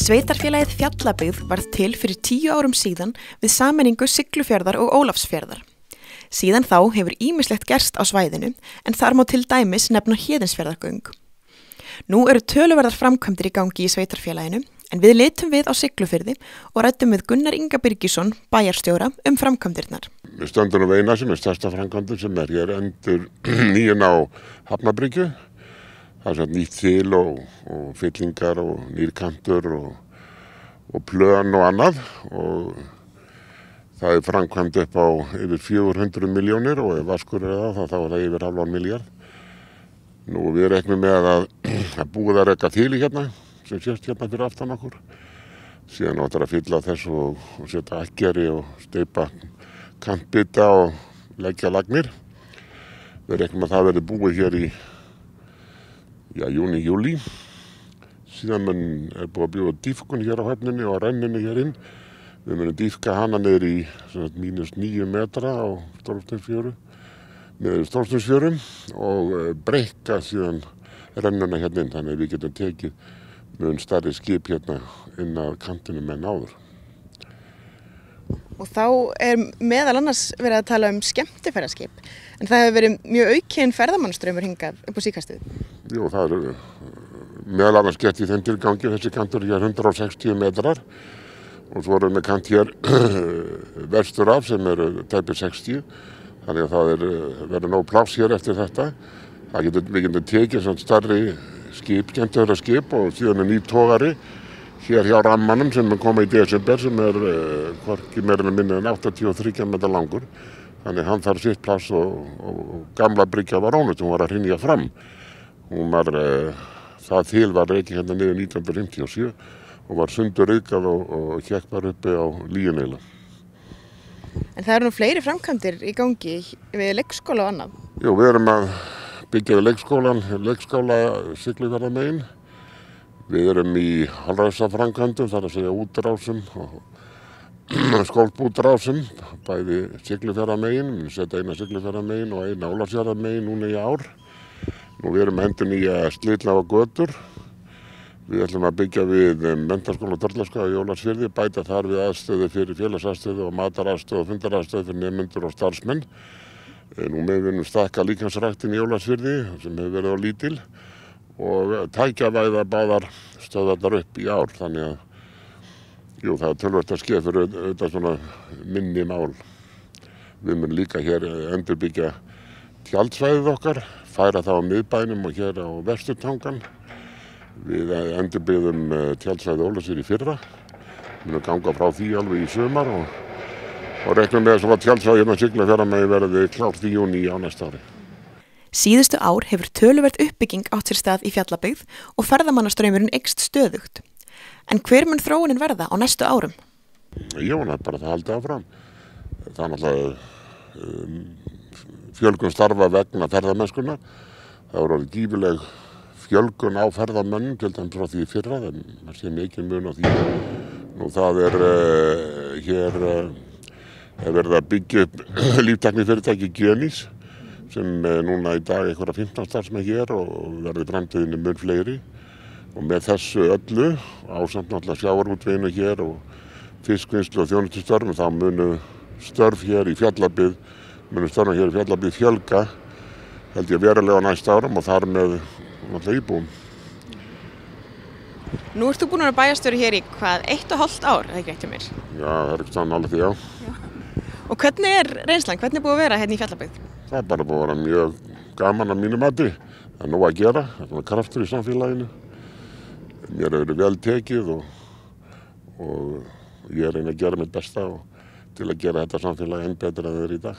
Sveitarfélagið Fjallabyggð varð til fyrir 10 árum síðan við sameiningu Siglufjarðar og Ólafsfjarðar. Síðan þá hefur ýmislegt gerst á svæðinu en þar má til dæmis nefna Héðinsfjarðargöng. Nú eru töluverðar framkvæmdir í gangi í sveitarfélaginu en við litum við á Siglufirði og ræddum við Gunnar Inga Birgisson, bæjarstjóra, framkvæmdirnar. Við stöndum við eina sem stærsta framkvæmdur sem hér endur nýjun á Hafnarbryggju. Það er nýtt þil og fyllingar og nýrkantur og plön og annað og það framkvæmd upp á yfir 400 milljónir og ef vaskur það þá er það yfir halvan milljarð. Nú við reiknum með að búið að reka þili hérna sem sést hérna fyrir aftan okkur. Síðan áttar að fylla þess og setja akkeri og steypa kantbita og leggja lagnir. Við reiknum að það verði búið hér í júni, júlí. Síðan er búið að bjóða dýfkun hér á höfninni og renninu hér inn. Við munum dýfka hana niður í -9 metra á Stórsteinsfjörum og breikka síðan rennuna hérna inn. Þannig að við getum tekið mun stærri skip hérna inn að kantinum en áður. Og þá meðal annars verið að tala skemmtiferðaskip, en það hefur verið mjög aukinn ferðamannastraumur hingað upp á síðkastið. Jú, það meðal annars gert í þeim tilgangi. Þessi kantur hér 160 metrar og svo erum við kant hér vestur af sem tæpir 60. Þannig að það verður nóg pláss hér eftir þetta. Við getum tekið stærri skip, skemmtiferðaskip og síðan ný togari hér hjá rammanum sem koma í desember sem hvorki meira en minna en 83 metra langur. Þannig hann þarf sitt pláss og gamla bryggja var ónýtt, hún var að hrynja fram. Það þil var rekið hérna niður 1957 og var sundurauðgað og hékk bara uppi á Líuneila. En það eru nú fleiri framkvæmdir í gangi við leikskóla og annað? Jú, við erum að byggja við leikskóla Siglufjarðarmegin. Við erum í holræsaframkvæmdum, það er að segja útrásum og skólpútrásum, bæði Siglufjarðarmegin, við setja eina Siglufjarðarmegin og eina Ólafsfjarðarmegin núna í ár. Nú við erum endurnýja slitlaga götur. Við ætlum að byggja við menntaskóla Tröllaskagi í Ólafsfirði, bæta þar við aðstöðu fyrir félagsaðstöðu og mataraðstöðu og fundaraðstöðu fyrir nemendur og starfsmenn. Nú við viljum stækka líkamsræktin í Ólafsfirði sem hefur verið á lítil og tækjavæða báðar stöðvarnar upp í ár. Þannig að það er töluvert að skeið fyrir auðvitað svona minni mál. Við munum líka hér endurbyggja tjaldsvæðið okkar, færa það á miðbænum og hér á Vesturtangan. Við endurbyggðum tjaldsvæðið Ólafsfirði í fyrra. Við munum ganga frá því alveg í sumar og reiknum með að tjaldsvæðið hérna Siglufjarðarmegin verði klárt í júní á næsta ári. Síðustu ár hefur töluvert uppbygging átt sér stað í Fjallabyggð og ferðamannastraumurinn eykst stöðugt. En hver mun þróunin verða á næstu árum? Jú, það bara það haldið áfram. Það er náttúrulega fjölgun starfa vegna ferðamennskunnar. Það voru gífurleg fjölgun á ferðamönnum, til dæmis frá því fyrra, það sé mikið mun á því. Nú það hér verið að byggja upp líftæknifyrirtæki Genís sem núna í dag einhverja 15 starfsmenn hér og verður framtíðinni mun fleiri. Og með þessu öllu, ásamt náttúrulega sjávarútveginu hér og fiskvinnslu og þjónustustörfum, þá munu störf hér í Fjallabyggð, fjölga, held ég verulega á næsta árum og þar með náttúrulega íbúum. Nú ert þú búin að vera bæjarstjóri hér í 1,5 ár, eða ekki eftir mér? Já, það ekki þannig alveg því, já. Og hvernig reynslan? Hvernig búið að vera hérna í Fjallabyggð? Það bara búið að vera mjög gaman að mínu mati. Það er nóg að gera, það er kraftur í samfélaginu. Mér hefur verið vel tekið og ég reyni að gera mitt besta til að gera þetta samfélag enn betra en það í dag.